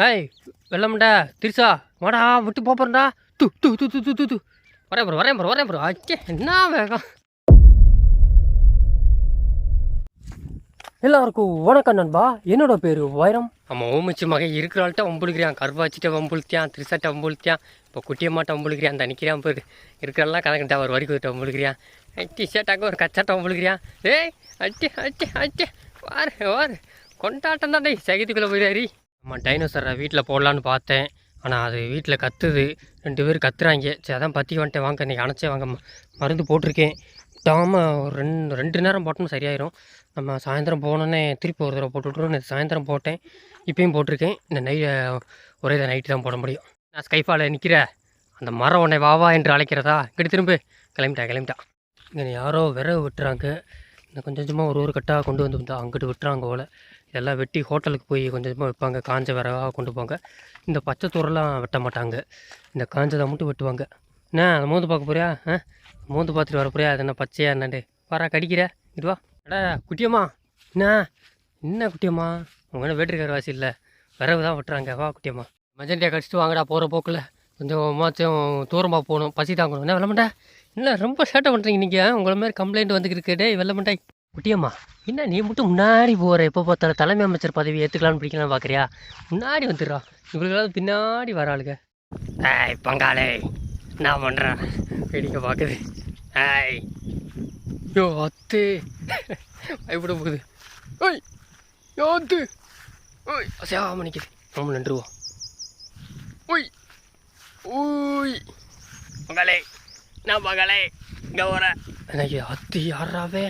ஏய் வெள்ளம்டா திருசா வாடா விட்டு போறேன்டா. து து து து து து வரேன் ப்ரோ அச்சே என்ன வேகம். எல்லாருக்கும் வணக்கம் நண்பா, என்னோட பேர் வைரம். ஆமாம் ஓமிச்சு மகன் இருக்கிறாள்கிட்ட வம்புழுக்கிறான், கருவாச்சிட்ட வம்புழுத்தியான், திருசாட்ட வம்புழுத்தியான், இப்போ குட்டியம்மாட்ட வம்புழுக்கிறான், அந்த நிற்கிறான் பேர் இருக்கிறாள்லாம் கணக்கிட்ட ஒரு வரிக்கிட்ட வம்புழுக்கிறான், டிஷர்ட்டாக்க ஒரு கச்சாட்ட வம்புழுக்கிறான். ஏய் அச்சே அச்சே அச்சே வாரு கொண்டாட்டம் தான். டேய் சகித்துக்குள்ளே போயிடாரி. ஆமாம் டைனோசரை வீட்டில் போடலான்னு பார்த்தேன், ஆனால் அது வீட்டில் கத்துது, 2 பேர் கத்துறாங்க. சரி அதான் பற்றி வந்துட்டேன், வாங்க இன்றைக்கி அணைச்சே வாங்க மருந்து போட்டிருக்கேன். விட்டாமல் ஒரு ரெண்டு நேரம் போட்டோம்னா சரியாயிரும். நம்ம சாயந்தரம் போனோன்னே திருப்பி ஒரு தடவை போட்டுவிட்ருவோம். நான் சாயந்தரம் போட்டேன், இப்போயும் போட்டிருக்கேன். இந்த ஒரே நைட்டு தான் போட முடியும். நான் ஸ்கைஃபாவில் நிற்கிற அந்த மரம் உன்னை வாவா என்று அழைக்கிறதா. இங்கிட்டு திரும்ப கிளம்பிட்டா. இங்கே யாரோ விறகு விட்டுறாங்க, இந்த கொஞ்சம் கொஞ்சமாக ஒரு கட்டாக கொண்டு வந்து அங்கிட்டு விட்டுறாங்க போல். இதெல்லாம் வெட்டி ஹோட்டலுக்கு போய் கொஞ்சம் கொஞ்சமாக வைப்பாங்க, காஞ்ச விறகாக கொண்டு போங்க. இந்த பச்சை தூரெல்லாம் வெட்ட மாட்டாங்க, இந்த காஞ்சதை மட்டும் வெட்டுவாங்க. என்ன அதை மோந்து பார்க்க போறியா? மோந்து பார்த்துட்டு வர போறியா? அது என்ன பச்சையா என்னண்டு பாரா கடிக்கிற இதுவா? அடா குட்டியம்மா, என்ன குட்டியம்மா உங்க வேட்டிருக்கார வாசி இல்லை, விறகு தான் வெட்டுறாங்க. வா குட்டியம்மா மஜண்டியா கடிச்சிட்டு வாங்கடா. போகிற போக்கில் கொஞ்சம் தூரமாக போகணும், பசி தாங்கணும். என்ன வெள்ளமண்டா இல்லை ரொம்ப சேட்டை பண்ணுறீங்க நீங்கள், உங்களை மாதிரி கம்ப்ளைண்ட் வந்துருக்கு. டே வெள்ளமண்டாய் குட்டியம்மா, என்ன நீ மட்டும் முன்னாடி போகிற, எப்போ பார்த்தாலும் தலைமை அமைச்சர் பதவி ஏற்றுக்கலான்னு பிடிக்கலான்னு பார்க்குறியா? முன்னாடி வந்துடுறா, இவங்களுக்கெல்லாம் பின்னாடி வர ஆளுங்க. ஏய் பங்காளே நான் பண்ணுறேன் வேடிக்கை பார்க்குது. ஏய் யோ அத்து பயப்பட போகுது. ஓய் யோ அத்து ஓய் அசையாம நிற்கிது. ரொம்ப நன்றுவா. ஓய் ஓய் பங்காளே நான் பங்காளே இங்கே வரேன். எனக்கு அத்து யாராவே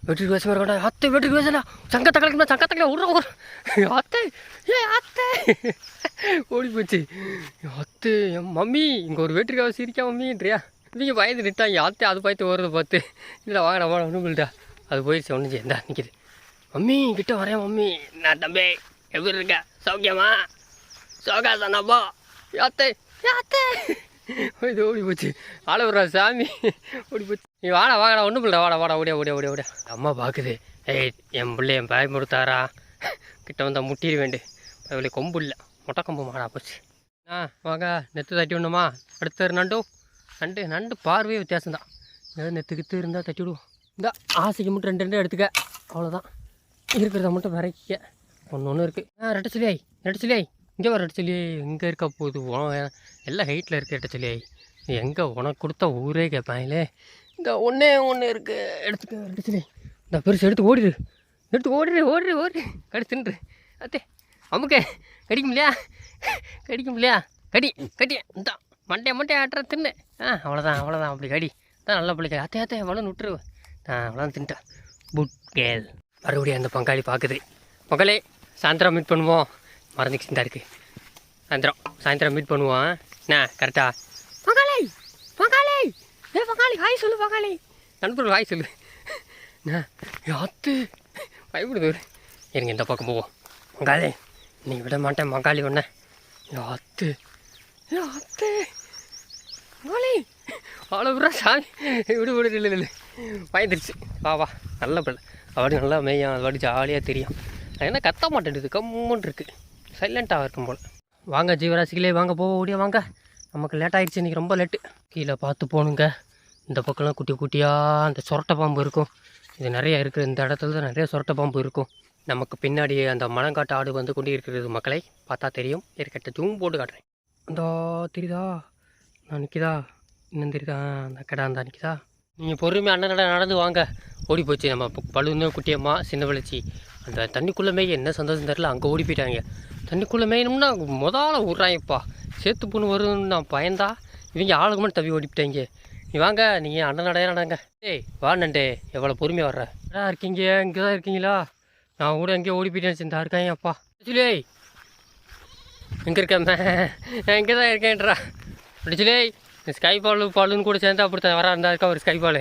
வெட்டிக்கு வசமாக இருக்கா? அத்தை வெட்டிக்கு வசலாம், சங்கத்தை கலக்கல விட்ற அத்தை. அத்தை ஓடி போச்சு. அத்தை என் மம்மி இங்கே ஒரு வெட்டிக்காவை சிரிக்கா மம்மின்றியா? இவங்க பயந்து நிட்டாங்க. அத்தை அது பயத்து ஓடுறத பார்த்து இல்லை வாங்கடா ஒன்றும் இல்லைடா, அது போயிடுச்சு ஒன்று செய்ய. நிற்கிது மம்மி கிட்ட வரேன். மம்மி நான் தம்பி எப்படி இருக்க, சௌக்கியமா சோகாசனாப்பா? அத்தை இது ஓடி போச்சு. ஆள விட்றா சாமி ஓடி போச்சு. நீ வாங்கடா ஒன்றும் இல்லை, வாடா ஓடியா. அம்மா பார்க்குது. ஏய் என் பிள்ளை என் பயமுறுத்தாரா, கிட்ட வந்தால் முட்டிட வேண்டு. அவளை கொம்பு இல்லை, மொட்டை கொம்பு மாடா போச்சு. வாங்க நெத்து தட்டி விடணுமா? அடுத்த நண்டு பார்வையே வித்தியாசம்தான். ஏதாவது நெத்துக்கிட்டு இருந்தால் தட்டி விடுவோம். இந்த ஆசைக்கு மட்டும் 2 எடுத்துக்க, அவ்வளோதான். இருக்கிறத மட்டும் விரைக்க ஒன்று இருக்குது. ரெட்டச்சொல்லியாய் இங்கே வர ரெட்டச்சொல்லியாய் எங்கே இருக்க போகுது? எல்லாம் ஹைட்டில் இருக்க ரெட்டச்சொல்லியாய் எங்கே உனக்கு கொடுத்தா ஊரே கேட்பாங்களே. இந்த ஒன்றே இருக்குது, எடுத்துக்க ரெட்டச்சொல்லியாய். இந்த பெருசு எடுத்து ஓடிடு கடி தின்று. அத்தே அமுக்க கடிக்க முடியா? கடி இந்த மண்டே ஆட்டுற தின்னு. அவ்வளோதான் அப்படி கடி தான் நல்ல பிள்ளைங்க. அத்தை அவ்வளோ விட்டுருவேன். அவ்வளோதான் தின்ட்டேன். புட் கேள். மறுபடியும் அந்த பங்காளி பார்க்குது. பங்காளி சாயந்தரம் மீட் பண்ணுவோம், மறந்துக்கிட்டு தான் இருக்குது. சாயந்தரம் மீட் பண்ணுவோம். என்ன கரெக்டா? பங்காளி ஹாய் சொல்லு. பங்காளி நண்பர்கள் ஹாய் சொல்லு. அத்து பயப்படுது. இருங்க இந்த பக்கம் போவோம். பங்காளி நீ விட மாட்டேன் பங்காளி ஒன்று. அத்து பங்காளி அவ்வளோ விட்றா சாமி விடு இல்லை பயந்துருச்சு. வா நல்ல பிள்ளை, அப்படி நல்லா மேயும், அது பாடி ஜாலியாக தெரியும். அது என்ன கத்த மாட்டேங்குது, கம்முன்னு இருக்குது, சைலண்ட்டாக இருக்கும் போல். வாங்க ஜீவராசிகளே வாங்க ஓடியா வாங்க. நமக்கு லேட் ஆகிடுச்சு, இன்றைக்கி ரொம்ப லேட்டு. கீழே பார்த்து போகணுங்க. இந்த பக்கம்லாம் குட்டியாக அந்த சொரட்டை பாம்பு இருக்கும். இது நிறையா இருக்குது, இந்த இடத்துல தான் நிறைய சொரட்டை பாம்பு இருக்கும். நமக்கு பின்னாடி அந்த மணங்காட்டு ஆடு வந்து கொண்டு இருக்கிறது மக்களை பார்த்தா தெரியும். இருக்கட்ட ஜூம் போட்டு காட்டுறேன். அந்த தெரியுதா நான் நிற்கிதா? இன்னும் தெரியுதா? அந்த கடை அந்த நிற்கிதா? நீங்கள் பொறுமையாக அண்ணன் நடந்து வாங்க. ஓடி போச்சு நம்ம பழுன்னு குட்டியம்மா சின்ன வளர்ச்சி. அந்த தண்ணிக்குள்ளே மேய என்ன சந்தோஷம் தெரியல, அங்கே ஓடி போயிட்டாங்க. தண்ணிக்குள்ளே மேயணும்னா முதல்ல விட்றாங்கப்பா, சேர்த்து பொண்ணு வரும்னு நான் பயந்தா இவங்க ஆளுக்கு மட்டும் தவி ஓடிப்பிட்டாங்க. நீ வாங்க, நீங்கள் அண்ணன் நடங்க. ஏய் வா நண்டே, எவ்வளோ பொறுமையாக வர்ற இருக்கீங்க? இங்கே தான் இருக்கீங்களா? நான் கூட எங்கேயோ ஓடி போயிட்டேன். இந்த இருக்காங்க அப்பா அடிச்சுலே எங்கே இருக்கேன்? எங்கே தான் இருக்கேன்றா அடிச்சுலே. ஸ்கை பாலுன்னு கூட சேர்ந்து அப்படித்தான் வரா இருந்தா இருக்கா ஒரு ஸ்கை பாலு.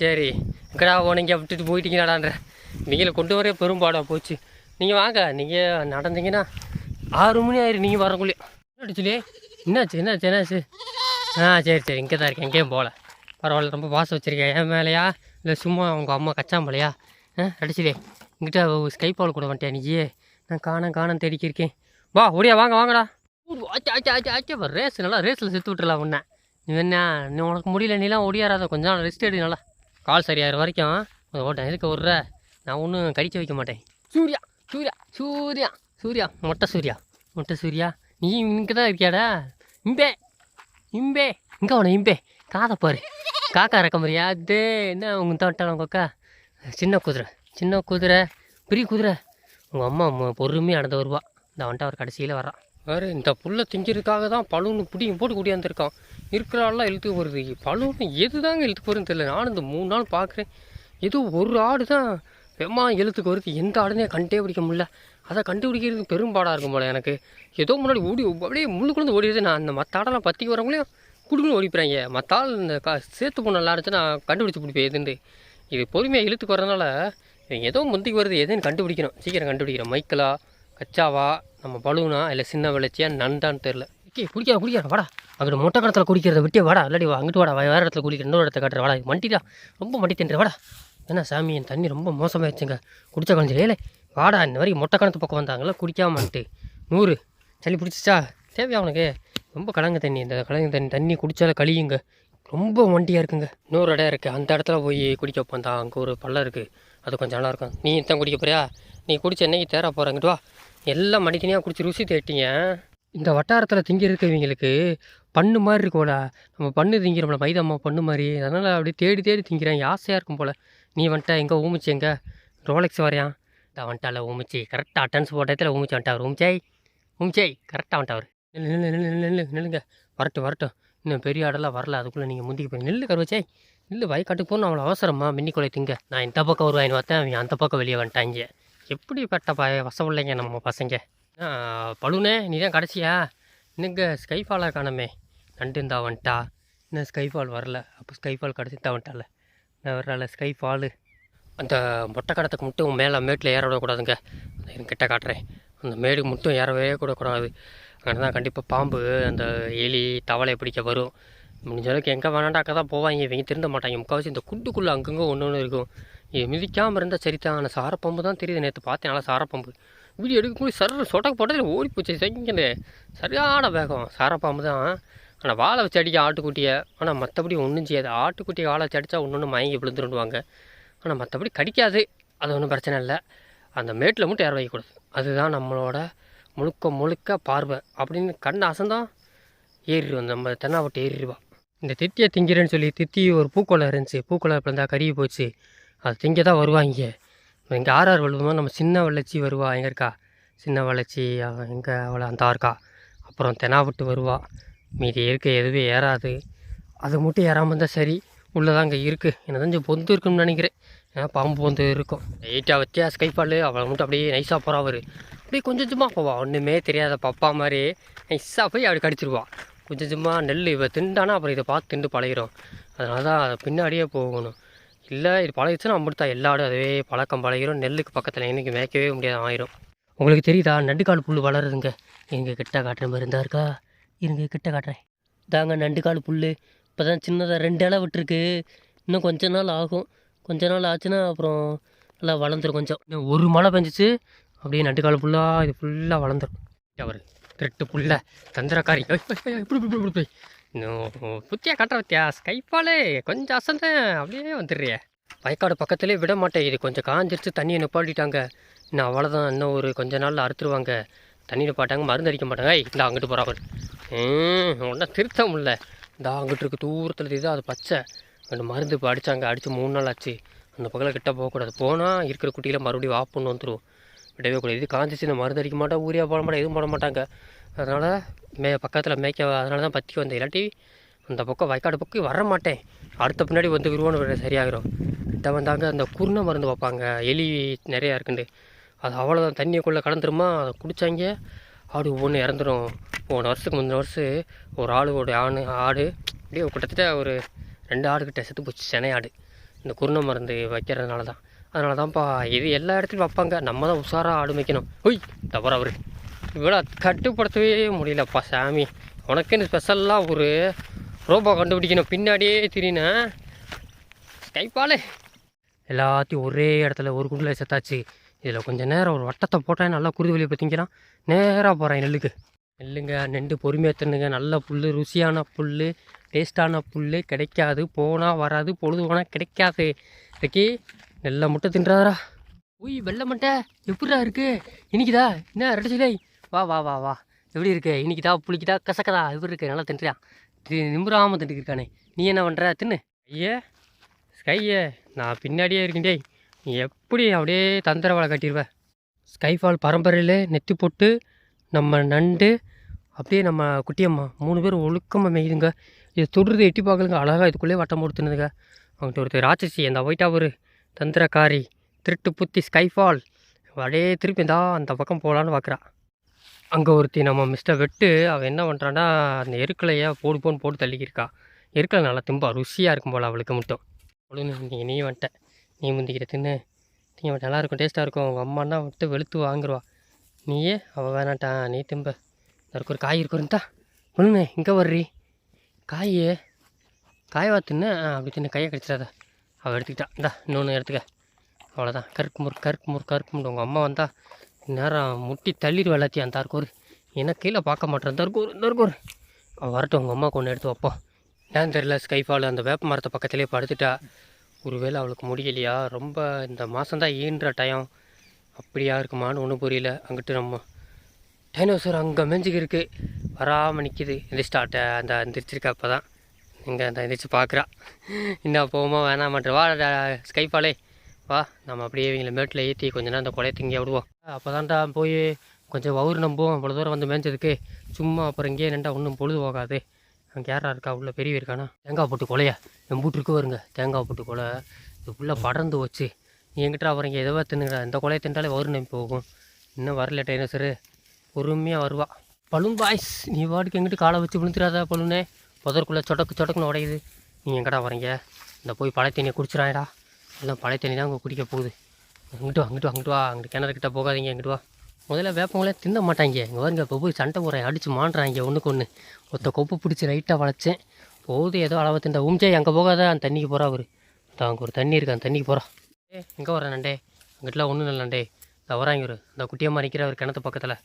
சரி எங்கடா போனீங்க விட்டுட்டு போயிட்டீங்களாடான்ற. நீங்கள கொண்டு வர பெரும்பாடாக போச்சு. நீங்கள் வாங்க, நீங்கள் நடந்தீங்கன்னா 6 மணி ஆயிரும் நீங்கள் வரக்குள்ளே. அடிச்சுலே என்னாச்சு? சரி இங்கே தான் இருக்கேன், எங்கேயும் போகல. பரவாயில்ல, ரொம்ப பாசம் வச்சுருக்கேன் என் மேலேயா இல்லை சும்மா உங்கள் அம்மா கச்சாம்பலையா? அடிச்சுலே இங்கிட்ட ஸ்கை பால் கூட வந்துட்டேன் நீயே. நான் காணம் தேடிக்கிருக்கேன். வா ஓடியா வாங்க வாங்கடா. ஆச்சா ஆச்சா ஆச்சா ஆச்சா ரேஸ் நல்லா ரேஸில் செத்து விட்டுலாம் உன்ன. நீ என்ன நீ உனக்கு முடியல நீலாம் ஓடியாராத, கொஞ்சம் நாள் ரெஸ்ட் எடு நல்லா. கால் சரியாகிற வரைக்கும் ஓட்டேன். எதுக்கு விட்ற? நான் ஒன்றும் கடிக்க வைக்க மாட்டேன். சூர்யா சூர்யா சூர்யா சூர்யா மொட்டை சூர்யா மொட்டை சூர்யா நீ இங்கே தான் இருக்கியாடா? இம்பே இம்பே இங்கே அவனை இம்பே காதை பாரு, காக்கா இறக்க மாதிரியா? அது என்ன உங்க தான் விட்டாலும் உங்கள் அக்கா சின்ன குதிரை பெரிய குதிரை. உங்கள் அம்மா பொறுமையாக நடந்து வருவா. இந்த வந்துட்டு அவர் கடைசியில் வர்றான். வேறு இந்த புல்லை திங்கிறதுக்காக தான் பழுன்னு பிடிங்க போட்டு கூட்டியாந்துருக்கான். இருக்கிறாள்லாம் இழுத்துக்கு போகிறது. பழுன்னு எது தாங்க இழுத்துக்கு போகிறதுன்னு தெரியல. நானும் இந்த 3 நாள் பார்க்குறேன். ஏதோ ஒரு ஆடு தான் வெம்மா இழுத்துக்கு வருது. எந்த ஆடுனே கண்டே பிடிக்க முடியல. அதை கண்டுபிடிக்கிறதுக்கு பெரும்பாடாக இருக்கும் போல எனக்கு. ஏதோ முன்னாடி ஓடி அப்படியே முள்ளுக்குள்ளே ஓடிடுது. நான் அந்த மற்ற ஆடெல்லாம் பற்றிக்கு வரவங்களையும் குடுக்குன்னு ஓடிப்புறாங்க. மற்ற ஆள் இந்த சேர்த்து போன நல்லா இருந்துச்சு நான் கண்டுபிடிச்சி பிடிப்பேன் எதுண்டு. இது பொறுமையாக இழுத்துக்கு வரதுனால ஏதோ முந்திக்கு வருது எதுன்னு கண்டுபிடிக்கணும். சீக்கிரம் கண்டுபிடிக்கிறோம். மைக்கலா கச்சாவா நம்ம பலூனா இல்லை சின்ன விளைச்சியா நண்டான்னு தெரில. குடிக்காத வாடா. அங்கிட்ட மொட்டை கணத்தில் குடிக்கிறத விட்டே வாடா. இல்லாடி அங்கிட்டு வாடா. வேறு இடத்துல குடிக்கிற இன்னொரு இடத்த காட்டுற வாடா. மண்டிடா ரொம்ப மண்டி தின்ற வாடா. ஏன்னா சாமி என் தண்ணி ரொம்ப மோசமாகிடுச்சுங்க. குடிச்சா கொஞ்சம் ஏலே வாடா. இந்த மாதிரி மொட்டை கணத்து பக்கம் வந்தாங்களா குடிக்காமன்ட்டு 100 சளி பிடிச்சிச்சா தேவையா அவனுக்கு? ரொம்ப கலங்க தண்ணி. இந்த கலங்க தண்ணி குடித்தால கழியுங்க. ரொம்ப வண்டியாக இருக்குங்க. இன்னொரு இடம் இருக்குது, அந்த இடத்துல போய் குடிக்க வைப்போம் தான். அங்கே ஒரு பள்ளம் இருக்குது, அது கொஞ்சம் நல்லாயிருக்கும். நீ தான் குடிக்க போறியா? நீ குடிச்ச என்னைக்கு தேர போகிறாங்கிட்டு வா. எல்லாம் மணி தனியாக குடிச்சு ருசி தேட்டிங்க. இந்த வட்டாரத்தில் திங்கிறதுக்கு இவங்களுக்கு பண்ணு மாதிரி இருக்கும்ல. நம்ம பண்ணு திங்கிறோம்ல மைதாம்மா பண்ணு மாதிரி. அதனால் அப்படியே தேடி திங்கிறேன். ஆசையாக இருக்கும் போல். நீ வந்துட்டா எங்கே ஊமிச்சு? எங்கே ரோலெக்ஸ் வரையான்? நான் வந்துட்டால ஊமிச்சு கரெக்டாக அட்டன்ஸ் போட்டத்தில் ஊமிச்சு வந்துட்டா அவர். ஊமிச்சாய் கரெக்டாக வந்துட்டா அவர். நில்லுங்க வரட்டும். இன்னும் பெரிய ஆடெல்லாம் வரல. அதுக்குள்ளே நீங்கள் முந்திக்கு போய் நில்லு கருவச்சாய். நில்லு வயக்காட்டுக்கு போகணும். அவ்வளோ அவசரமா மின்னிக்கொலை திங்க. நான் இந்த பக்கம் வருவாயின்னு பார்த்தேன். அவங்க அந்த பக்கம் வெளியே வந்துட்டாங்க. எப்படிப்பட்ட வசம் இல்லைங்க நம்ம பசங்க. பழுனே நீ தான் கடைசியா? இன்னுங்க ஸ்கைஃபாலாக காணமே. நண்டு இருந்தா வந்துட்டா. இன்னும் ஸ்கைஃபால் வரல. அப்போ ஸ்கைஃபால் கடைசி தான் வந்துட்டால. நான் வரல ஸ்கைஃபாலு. அந்த மொட்டை கடத்துக்கு மட்டும் மேலே மேட்டில் ஏற விடக்கூடாதுங்க. கிட்ட காட்டுறேன். அந்த மேடுக்கு மட்டும் ஏறவே கூடாது. அங்கே தான் கண்டிப்பாக பாம்பு அந்த எலி தவளை பிடிக்க வரும். முடிஞ்ச அளவுக்கு எங்கே வேணாண்டாக்க தான் போவாங்க. இவங்க திருந்த மாட்டாங்க. முக்கால்வாசி இந்த குண்டுக்குள்ளே அங்கங்கே ஒன்று இருக்கும். இது மிதிக்காமல் இருந்தால் சரிதான். ஆனால் சாரப்பம்பு தான் தெரியுது. நேற்று பார்த்தேன் நல்லா சாரப்பம்பு. வீடியோ எடுக்கக்கூடிய சொட்டக்கு போட்டதில் ஓடி போச்சு. சரிங்கண்ணே சரியான வேகம். சாரப்பாம்பு தான். ஆனால் வாழை வச்சு அடிக்க ஆட்டுக்குட்டியை. ஆனால் மற்றபடி ஒன்றும் செய்யாது. ஆட்டுக்குட்டியை வாழை வச்சு அடித்தா ஒன்று மயங்கி விழுந்துருவாங்க. ஆனால் மற்றபடி கடிக்காது. அது ஒன்றும் பிரச்சனை இல்லை. அந்த மேட்டில் மட்டும் ஏற வைக்கக்கூடாது. அதுதான் நம்மளோட முழுக்க பார்வை. அப்படின்னு கண் அசந்தான் ஏறிடுவோம். நம்ம தென்னாவட்டை ஏறிடுவா. இந்த தித்தியை திங்கிறேன்னு சொல்லி தித்தி ஒரு பூக்கொலை இருந்துச்சு. பூக்கொலை இருந்தால் கருகி போச்சு. அது திங்க தான் வருவாங்க. இங்கே ஆர்ஆர் வழுவோம். நம்ம சின்ன வளர்ச்சி வருவா. எங்கே இருக்கா சின்ன வளர்ச்சி? எங்கே அவளை அந்த இருக்கா. அப்புறம் தெனாவட்டு வருவா. மீதி இருக்க எதுவே ஏறாது. அது மட்டும் ஏறாமல் இருந்தால் சரி. உள்ளதான் அங்கே இருக்குது. எனக்கு தெரிஞ்சு பொந்து இருக்குன்னு நினைக்கிறேன். ஏன்னா பாம்பு பொந்து இருக்கும். 8 வச்சா ஸ்கைஃபால் அவளை மட்டும் அப்படியே நைஸாக போகிறா. அவர் அப்படியே கொஞ்சமாக போவா. ஒன்றுமே தெரியாத பப்பா மாதிரி நைஸாக போய் அப்படி கடிச்சிருவா. கொஞ்சமாக நெல் இவ திண்டானா அப்புறம் இதை பார்த்து திண்டு பழகிடும். அதனால தான் அதை பின்னாடியே போகணும். இல்லை இது பழகிச்சுன்னா அம்பிடுத்தா எல்லா ஆடும் அதுவே பழக்கம் பழகிடும். நெல்லுக்கு பக்கத்தில் இன்றைக்கி மேய்க்கவே முடியாது ஆயிரும். உங்களுக்கு தெரியுதா நண்டுக்கால் புல் வளருதுங்க. எங்கள் கிட்ட காட்டுற மாதிரி இருந்தா இருக்கா? இருங்க கிட்ட காட்டுறேன். தாங்க நண்டுக்கால் புல் இப்போ தான் சின்னதாக 2 இலை விட்டுருக்கு. இன்னும் கொஞ்ச நாள் ஆகும். கொஞ்ச நாள் ஆச்சுன்னா அப்புறம் நல்லா வளர்ந்துடும். கொஞ்சம் இன்னும் ஒரு மழை பெஞ்சிச்சு அப்படியே நண்டுக்கால் புல்லாக இது ஃபுல்லாக வளர்ந்துடும். அவர் திருட்டு புல்ல தந்திரக்காரி இப்படி இன்னும் புத்தியாக காட்டுற பத்தியா ஸ்கைஃபாலே கொஞ்சம் அசந்தேன் அப்படியே வந்துடுறிய. வயக்காடு பக்கத்துலேயே விட மாட்டேன். இது கொஞ்சம் காஞ்சிருச்சு. தண்ணியை நிப்பாட்டிட்டாங்க. இன்னும் அவ்வளோதான். இன்னும் ஒரு கொஞ்ச நாளில் அறுத்துருவாங்க. தண்ணி நிப்பாட்டாங்க. மருந்து அடிக்க மாட்டாங்க. இந்த அங்கிட்டு போகிறாங்க. ஒன்றா திருத்த முடியல. இந்த அங்கிட்டு இருக்குது தூரத்தில் தெரியுது அது பச்சை. அங்கே மருந்து இப்போ அடித்தாங்க. அடித்து 3 நாள் ஆச்சு. அந்த பக்கத்தில் கிட்ட போகக்கூடாது. போனால் இருக்கிற குட்டியில் மறுபடியும் வாப்புன்னு வந்துடும். விடவே கூடாது. இது காஞ்சிச்சு. இந்த மருந்து அடிக்க மாட்டேன். ஊரியா போட மாட்டேன். எதுவும் போட மாட்டாங்க. அதனால் பக்கத்தில் மேய்க்க. அதனால தான் பற்றி வந்தேன். இல்லாட்டி அந்த பக்கம் வயக்காடு பக்கம் வர மாட்டேன். அடுத்த பின்னாடி வந்து விருவான்னு சரியாகிடும். கிட்ட வந்தாங்க. அந்த குருணை மருந்து வைப்பாங்க. எலி நிறையா இருக்குண்டு. அது அவ்வளோதான். தண்ணிக்குள்ளே கலந்துருமா குடித்தாங்க. ஆடு ஒவ்வொன்று இறந்துடும். போன வருஷத்துக்கு முந்தின வருஷம் ஒரு ஆடு ஆடு அப்படியே கிட்டத்தட்ட ஒரு 2 ஆடுகிட்ட செத்து போச்சு. செனை ஆடு. இந்த குருணை மருந்து வைக்கிறதுனால தான். அதனால தான்ப்பா இது எல்லா இடத்துலையும் வைப்பாங்க. நம்ம தான் உஷாராக ஆடு வைக்கணும். ஒய் தவறு அவர் இவ்வளோ கட்டுப்படுத்தவே முடியலப்பா சாமி. உனக்குன்னு ஸ்பெஷலாக ஒரு ரோபோ கண்டுபிடிக்கணும். பின்னாடியே திரினா ஸ்கைஃபாலே எல்லாத்தையும் ஒரே இடத்துல ஒரு குண்டில் செத்தாச்சு. இதில் கொஞ்சம் நேரம் ஒரு வட்டத்தை போட்டால் நல்லா குருதி வெளியே பார்த்திங்கன்னா நேராக போகிறேன் நெல்லுக்கு. நெல்லுங்க நெண்டு பொறுமையாக தின்னுங்க. நல்ல புல், ருசியான புல், டேஸ்ட்டான புல் கிடைக்காது, போனால் வராது, பொழுது போனால் கிடைக்காது. இன்றைக்கி நெல்லை முட்டை தின்றாரா. உய் வெள்ளை மட்டை எப்படிடா இருக்குது? இன்றைக்கிதா என்ன ரெட்டச்சிலை? வா வா வா வா. எப்படி இருக்கு? இன்றைக்கிதா புளிக்குதா கசக்கதா? எப்படி இருக்குது? நல்லா தின்றியா? நிம்புறாமல் தின்ட்டு இருக்கானே. நீ என்ன பண்ணுற? தின்னு. ஸ்கையே நான் பின்னாடியே இருக்கேன். டேய் நீ எப்படி அப்படியே தந்திரவாளை கட்டிடுவேன். ஸ்கைஃபால் பரம்பரையில் நெத்தி போட்டு நம்ம நண்டு அப்படியே நம்ம குட்டியம்மா 3 பேரும் ஒழுக்கமாக மேயுதுங்க. இது தொடுறது எட்டி பார்க்கலுங்க. அழகாக இதுக்குள்ளேயே வட்டம் போடுத்துனுதுங்க. அவங்கள்ட்ட ஒருத்தர் ராட்சசி அந்த ஒயிட்டா ஒரு தந்திரக்காரி திருட்டு புத்தி ஸ்கைஃபால் அப்படியே திருப்பி அந்த பக்கம் போகலான்னு பார்க்குறா. அங்கே ஒருத்தி நம்ம மிஸ்டர் வெட்டு அவள் என்ன பண்ணுறான்னா அந்த எருக்கலையை போட்டு தள்ளிக்கிருக்கா. எருக்கலை நல்லா திம்பா ருசியாக இருக்கும் போல் அவளுக்கு மட்டும். ஒழுங்கு நீ வந்துட்ட, நீ முந்திக்கிட்ட தின்னு நல்லாயிருக்கும், டேஸ்ட்டாக இருக்கும். அவங்க அம்மானா விட்டு வெளுத்து வாங்குருவா. நீயே அவள் வேணாட்டான், நீ திம்ப. அதுக்கு ஒரு காய் இருக்குருந்தா ஒழுங்கு இங்கே வர்றி காயவா தின்னு அப்படி தின்னு கையை கடிச்சிடாத. அவள் எடுத்துக்கிட்டா. இந்தா இன்னொன்று எடுத்துக்க. அவ்வளோதான். கருக்கு முறு உங்கள் அம்மா வந்தால் நேரம் முட்டி தள்ளிடுவோம் எல்லாத்தையும். அந்த இருக்கோரு என்ன கீழே பார்க்க மாட்டேன். இந்த இருக்கோரு அவள் வரட்டும். உங்கள் அம்மாவுக்கு ஒன்று எடுத்து வைப்போம். ஏன்னு தெரில ஸ்கைஃபால் அந்த வேப்ப மரத்தை பக்கத்துலேயே படுத்துட்டா. ஒருவேளை அவளுக்கு முடியலையா, ரொம்ப இந்த மாதம்தான் ஈன்ற டைம் அப்படியா இருக்குமான்னு ஒன்றும் புரியல. அங்கிட்டு நம்ம டைனோசர் அங்கே மெஞ்சுக்கு இருக்குது, வராமல் நிற்கிது. எந்திரிச்சிட்டாட்ட அந்த எந்திரிச்சிருக்கா. அப்போ தான் இங்கே அந்த எந்திரிச்சு பார்க்குறா. இன்னும் போகுமா வேணாமான்ற. வா ஸ்கைஃபாலே வா, நம்ம அப்படியே இவங்களை மேட்டில் ஏற்றி கொஞ்ச நேரம் அந்த கொலையை திங்க விடுவோம். அப்போ தான்டா போய் கொஞ்சம் வவுறு நம்புவோம். அவ்வளோ தூரம் வந்து மேய்ஞ்சதுக்கு சும்மா அப்புறம் இங்கேயே நின்றா ஒன்றும் பொழுது போகாது. அங்கே யாரா இருக்கா? உள்ள பெரிய இருக்கானா? தேங்காய் போட்டு கொலையா எம்பூட்டுருக்கு வருங்க. தேங்காய் போட்டு கொலை இது ஃபுல்லாக படர்ந்து வச்சு நீ எங்கிட்ட அவரங்க எதவா தின்னுடா. இந்த கொலையை தின்றாலே வவுறு நம்பி போகும். இன்னும் வரல டைனோசரு, பொறுமையாக வருவா. பலூன் பாய்ஸ் நீ வாட்டுக்கு எங்கிட்ட காலை வச்சு விழுந்துடாதா. பலூனே புதற்குள்ளே சொடக்குன்னு உடையுது. நீங்கள் எங்கடா வரீங்க? இந்த போய் பழைய தண்ணியை குடிச்சிடாடா. எல்லாம் பழைய தண்ணி தான் அங்கே குடிக்க போகுது. அங்கிட்டு வா. அங்கிட்டு கிணறுக்கிட்ட போகாதீங்க. எங்கிட்டு வா. முதல்ல வேப்பங்களே தின்ன மாட்டாங்க. இங்கே வருங்க இப்போ போய் சண்டை போகிறேன், அடித்து மாண்டுறாங்க ஒன்றுக்கு ஒன்று. ஒருத்த கொப்பு பிடிச்சி லைட்டாக வளைச்சேன் போகுது. ஏதோ அளவு திண்டா. அங்கே போகாத அந்த தண்ணிக்கு போகிறா. அவர் அங்கே ஒரு தண்ணி இருக்குது, அந்த தண்ணிக்கு போகிறா. எங்கே வரேன் நண்டே? அங்கிட்டலாம் ஒன்றும் இல்லை நண்டே. இந்த வராங்க ஒரு அந்த குட்டியம்மா நிற்கிற ஒரு கிணத்து பக்கத்தில்.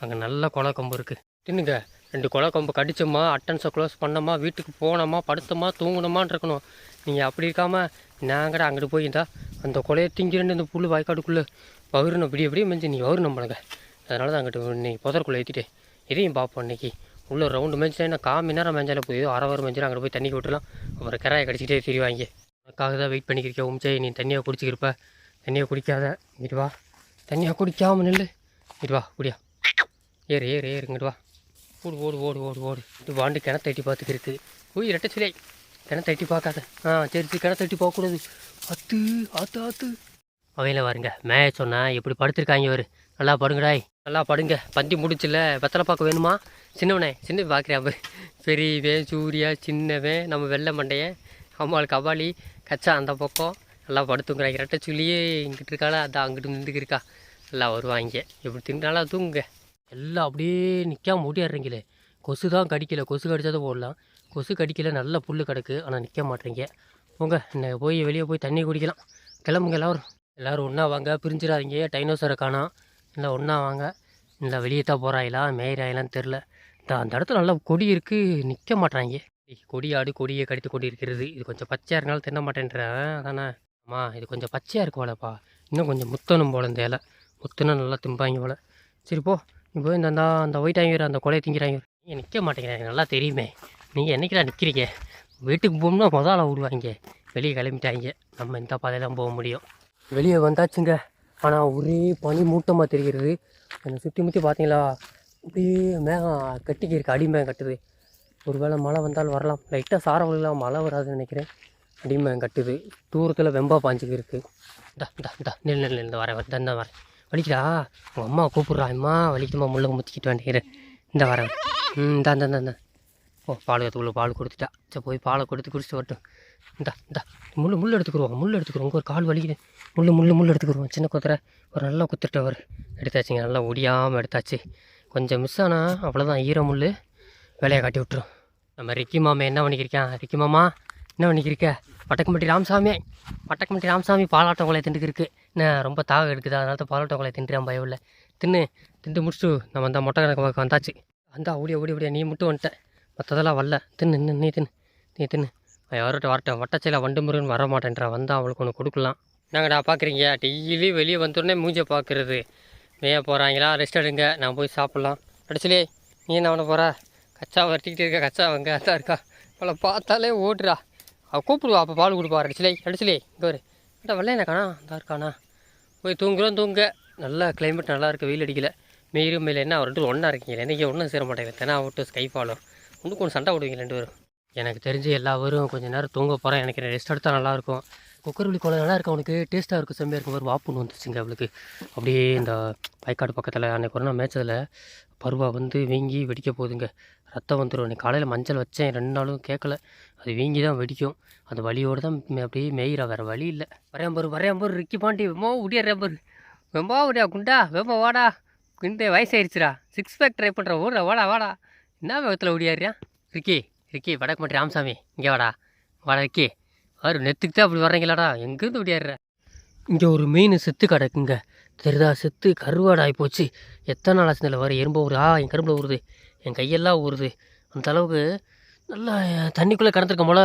அங்கே நல்ல கொலை கொம்பு இருக்குது. தின்னுங்க. 2 கொலை கொம்பு கடிச்சோமா, அட்டன்ஸை க்ளோஸ் பண்ணோமா, வீட்டுக்கு போனோமா, படுத்தோமா, தூங்கணுமான்னு இருக்கணும். நீங்கள் அப்படி இருக்காமல் நாங்கடா அங்கிட்டு போயிருந்தா அந்த கொலையை திங்கிட்டு இந்த புல் வாய்க்காடுக்குள்ளே வவுறணும். இப்படியே மெஞ்சு நீ வவுறு நம்மளுங்க. அதனால தான் அங்கிட்டு இன்னைக்கு புதற்குள்ளே ஏற்றிட்டு இதையும் பார்ப்போம். இன்றைக்கி உள்ள ரவுண்டு மேய்ச்சிட்டேன். 1/4 மணி நேரம் மேய்ஞ்சாலே போய் 1/2 மேய்ஞ்சிடும். அங்கிட்டு போய் தண்ணிக்கு விட்டுலாம். அப்புறம் கராயை கடிச்சிக்கிட்டே திரிவாங்க. அதுக்காக தான் வெயிட் பண்ணிக்கிறேன். உம்ச்சே நீ தண்ணியை குடிச்சிக்கிருப்ப. தண்ணியை குடிக்காத. இங்கிட்டு வா. தண்ணியை குடிக்காமல் நில்லு. இங்கிட்டு வா. குடியா. ஏறு இங்கிட்டு வா. ஓடு. இது வாண்டு கிணத்த எட்டி பார்த்துக்கிருக்கு. போய் ரெட்டச்சிலை கிணத்த எட்டி பார்க்காத. சரி கிணத்த எட்டி பார்க்கக்கூடாது. ஆத்து அவையில் வருங்க. மேய சொன்னால் எப்படி படுத்துருக்காங்க ஒரு. நல்லா படுங்கடாய், நல்லா படுங்க. பந்தி முடிச்சில்ல. வெத்தலை பார்க்க வேணுமா? சின்ன பார்க்குறேன். பெரியவன் சூர்யா, சின்னவன் நம்ம வெள்ளை மண்டையன், அம்மாள் கபாலி கச்சா அந்த பக்கம் நல்லா படுத்துங்கிறாங்க. ரெட்டச்சுள்ளியே இங்கிட்டு இருக்காளா, அதான் அங்கிட்டு நின்றுக்கு இருக்கா. நல்லா வருவாங்க. எப்படி தின்னாலா தூங்குங்க. எல்லாம் அப்படியே நிற்காம ஓடிடுறீங்களே. கொசு தான் கடிக்கலை. கொசு கடிச்சாதான் போடலாம். கொசு கடிக்கலை. நல்ல புல் கிடக்கு, ஆனால் நிற்க மாட்டேங்க. போங்க, என்ன போய் வெளியே போய் தண்ணி குடிக்கலாம். கிளம்புங்க எல்லோரும் ஒன்றா வாங்க. பிரிஞ்சிடாதீங்க. டைனோசரை காணோம். இல்லை ஒன்றா வாங்க. இல்லை வெளியே தான் போகிறாங்களா மேயிறாங்களான்னு தெரில. அந்த இடத்துல நல்லா கொடி இருக்குது, நிற்க மாட்டாங்க. கொடியை கடித்து கொண்டு இருக்கிறது. இது கொஞ்சம் பச்சையாக இருந்தாலும் தின்ன மாட்டேன்றேன். அதானே அம்மா, இது கொஞ்சம் பச்சையாக இருக்கு போலப்பா. இன்னும் கொஞ்சம் முத்தணும் போல. இந்த இலை முத்துனா நல்லா திம்பாங்க போல. சரி போ. இப்போ அந்த ஒயிட்டாங்க அந்த கொலையை திங்கிறாங்க. நீங்கள் நிற்க மாட்டேங்கிறாங்க, நல்லா தெரியுமே. நீங்கள் என்றைக்கிடா நிற்கிறீங்க? வீட்டுக்கு போகணும்னா முதல்ல விடுவாங்க. வெளியே கிளம்பிட்டாங்க. நம்ம இந்த பாதையெல்லாம் போக முடியும். வெளியே வந்தாச்சுங்க. ஆனால் ஒரே பனி மூட்டமாக தெரிகிறது. என்னை சுற்றி பார்த்தீங்களா, அப்படியே மேகம் கட்டிக்கு இருக்குது. அடிமேகம் கட்டுது. ஒரு வேளை மழை வந்தாலும் வரலாம். லைட்டாக சாரம் விழலாம், மழை வராதுன்னு நினைக்கிறேன். அடிமேகம் கட்டுது. தூரத்தில் வெம்பா பாஞ்சுக்கு இருக்குது. இந்த வரேன் வலிக்குதா? உங்கள் அம்மா கூப்பிட்றா. அம்மா வலிக்குதுமா, முள்ள முத்திக்கிட்டு வேண்டிக்கிறேன். இந்த வரேன். இந்த பால் கற்றுக்குள்ள பால் கொடுத்துட்டா. சரி போய் பாலை கொடுத்து குடிச்சிட்டு வரட்டும். இந்த முள் எடுத்துக்குருவோம். உங்கள் ஒரு கால் வலிக்குது. முள் எடுத்துக்குருவோம். சின்ன குத்துற ஒரு நல்லா குத்துட்டவர் எடுத்தாச்சுங்க. நல்லா ஒடியாமல் எடுத்தாச்சு. கொஞ்சம் மிஸ் ஆனால் அவ்வளோதான். ஈரமுள் வேலையை காட்டி விட்டுரும். நம்ம ரிக்கி மாமா என்ன பண்ணிக்கிருக்கேன்? ரிக்கி மாமா என்ன பண்ணிக்கிருக்க? பட்டக்கம்பட்டி ராமசாமி பாலாட்டம் கொலையை திண்டுக்கு இருக்குது. என்ன ரொம்ப தாகம் எடுக்குது, அதனால தான் பரோட்டா உங்களை தின்றான் பயம் இல்லை. தின்னு முடிச்சுட்டு நம்ம அந்த மொட்டை கணக்கு வந்தாச்சு. வந்தா ஓடியா நீ மட்டும் வந்துட்டேன், மற்றதெல்லாம் வரல. தின்னு நீ தின்னு. யார்கிட்ட வரட்டும், வட்டச்சையில் வண்டு முருகன் வர மாட்டேன்றா, வந்தால் அவளுக்கு ஒன்று கொடுக்கலாம். நாங்கடா பார்க்குறீங்க டெய்லி வெளியே வந்தோடனே மூஞ்சை பார்க்குறது. மேய போகிறாங்களா, ரெஸ்ட் எடுங்க, நான் போய் சாப்பிட்லாம். அடிச்சலே நீ என்ன பண்ண போகிறா? கச்சா வரட்டிக்கிட்டு இருக்க, கச்சா அங்கே தான் இருக்கா, அவளை பார்த்தாலே ஓடுறா. அவள் கூப்பிடுவா, அப்போ பால் கொடுப்பா. அடிச்சலே இங்கே ஒரு வெள்ளையண்ணா காணா, அந்த இருக்காண்ணா. போய் தூங்க. நல்லா கிளைமேட் நல்லா இருக்குது, வெயில் அடிக்கலை. மேலே என்ன ரெண்டு ஒன்றா இருக்கீங்க, என்றைக்கு ஒன்றும் சேர மாட்டேங்க. தெனா விட்டு ஸ்கை ஃபாலும் ஒன்றுக்கு ஒன்று சண்டை விடுவீங்க 2 பேரும். எனக்கு தெரிஞ்சு எல்லாரும் கொஞ்சம் நேரம் தூங்க போகிறேன். எனக்கு ரெஸ்ட் எடுத்தால் நல்லாயிருக்கும். குக்கர்வள்ளி குழந்தை நல்லா இருக்கும், அவனுக்கு டேஸ்ட்டாக இருக்கும், செம்மையாக இருக்கும். ஒரு வாப்புன்னு வந்துச்சுங்க அவளுக்கு. அப்படியே இந்த வயக்காடு பக்கத்தில் அன்றைக்கி ஒரு நாள் மேய்ச்சதில் பருவா வந்து வீங்கி வெடிக்க போகுதுங்க, ரத்தம் வந்துடும். அன்றைக்கி காலையில் மஞ்சள் வச்சேன், 2 நாளும் கேட்கல, அது வீங்கி தான் வெடிக்கும். அந்த வலியோடு தான் அப்படியே மேயிறா, வேறு வழி இல்லை. வரையாம்பரு ரிக்கி பாண்டி வெம்மா உடியாரு, வெம்பா உடியா குண்டா, வெம்ப வாடா குண்டே, வயசாயிருச்சுடா, 6 பேக் ட்ரை பண்ணுற ஊரில் வாடா. என்ன வேகத்தில் ஓடியாரியா? ரிக்கி வடக்கு மாட்டி ராமசாமி, இங்கே வாடா ரிக்கி. அவர் நெத்துக்கு தான் அப்படி வர்றீங்களாடா, எங்கேருந்து ஓடியாடுற? இங்கே ஒரு மீன் செத்து கிடக்குங்க, தெரிதா? செத்து கருவாடு ஆகிப்போச்சு. எத்தனை நாள் ஆச்சு வர எறும்பு ஊறுது, என் கரும்பில் ஊறுது, என் கையெல்லாம் ஊறுது. அந்த அளவுக்கு நல்லா தண்ணிக்குள்ளே கிடந்திருக்க போல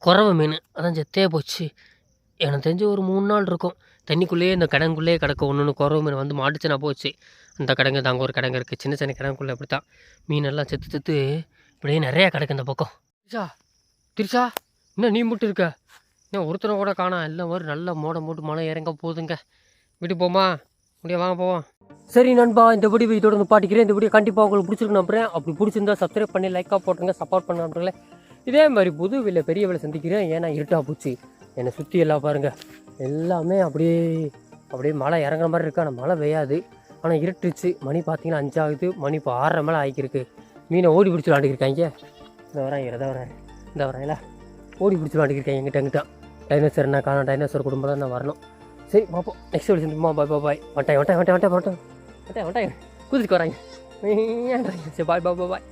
குறவை மீன், அதான் செத்தே போச்சு. எனக்கு தெரிஞ்சு ஒரு 3 நாள் இருக்கும். தண்ணிக்குள்ளேயே இந்த கிடங்குள்ளேயே கிடக்கும். ஒன்று குறவை மீன் வந்து மாட்டுச்சுன்னா போச்சு. அந்த கிடங்கு தாங்க ஒரு கிடங்கு இருக்குது, சின்ன கிடங்குள்ளே அப்படி தான் மீனெல்லாம் செத்து இப்படியே நிறையா கிடக்கு இந்த பக்கம். திரிஷா இன்னும் நீ மட்டும் இருக்க, இன்னும் ஒருத்தனை கூட காணாம். எல்லாம் ஒரு நல்ல மோடம் போட்டு மழை இறங்க போகுதுங்க. வீட்டுக்கு போமா வாங்க போவோம். சரி நண்பா, இந்த வீடியோ இதோட பாட்டிக்கிறேன். இந்த வீடியோ கண்டிப்பாக உங்களுக்கு பிடிச்சிருக்கு நம்புறேன். அப்படி பிடிச்சிருந்தா சப்ஸ்கிரைப் பண்ணி லைக்காக போட்டுருங்க, சப்போர்ட் பண்ண நண்பர்களே. இதே மாதிரி புது வீட்டில் பெரிய வேலை சந்திக்கிறேன். ஏன்னா இருட்டாக போச்சு, என்னை சுற்றி எல்லாம் பாருங்கள், எல்லாமே அப்படியே மழை இறங்குற மாதிரி இருக்கு. ஆனால் மழை பெய்யாது, ஆனால் இருட்டுச்சு. மணி பார்த்தீங்கன்னா 5 ஆகுது, மணி இப்போ 6:30 மேலே ஆகிக்கிருக்கு. மீனை ஓடி பிடிச்சி விளாண்டுக்கிருக்காங்க. இந்த வராங்களா ஓடி பிடிச்சி விளாண்டுக்கிருக்காங்க எங்கிட்ட. டைனோசர் என்ன காணும், டைனோசர் குடும்பம் தான் நான் வரணும். சரி பார்ப்போம், நெக்ஸ்ட் வீடியோ சந்திப்போம். பாய். வட்டாய் குதிச்சுக்கு வராங்க. சரி பாய்.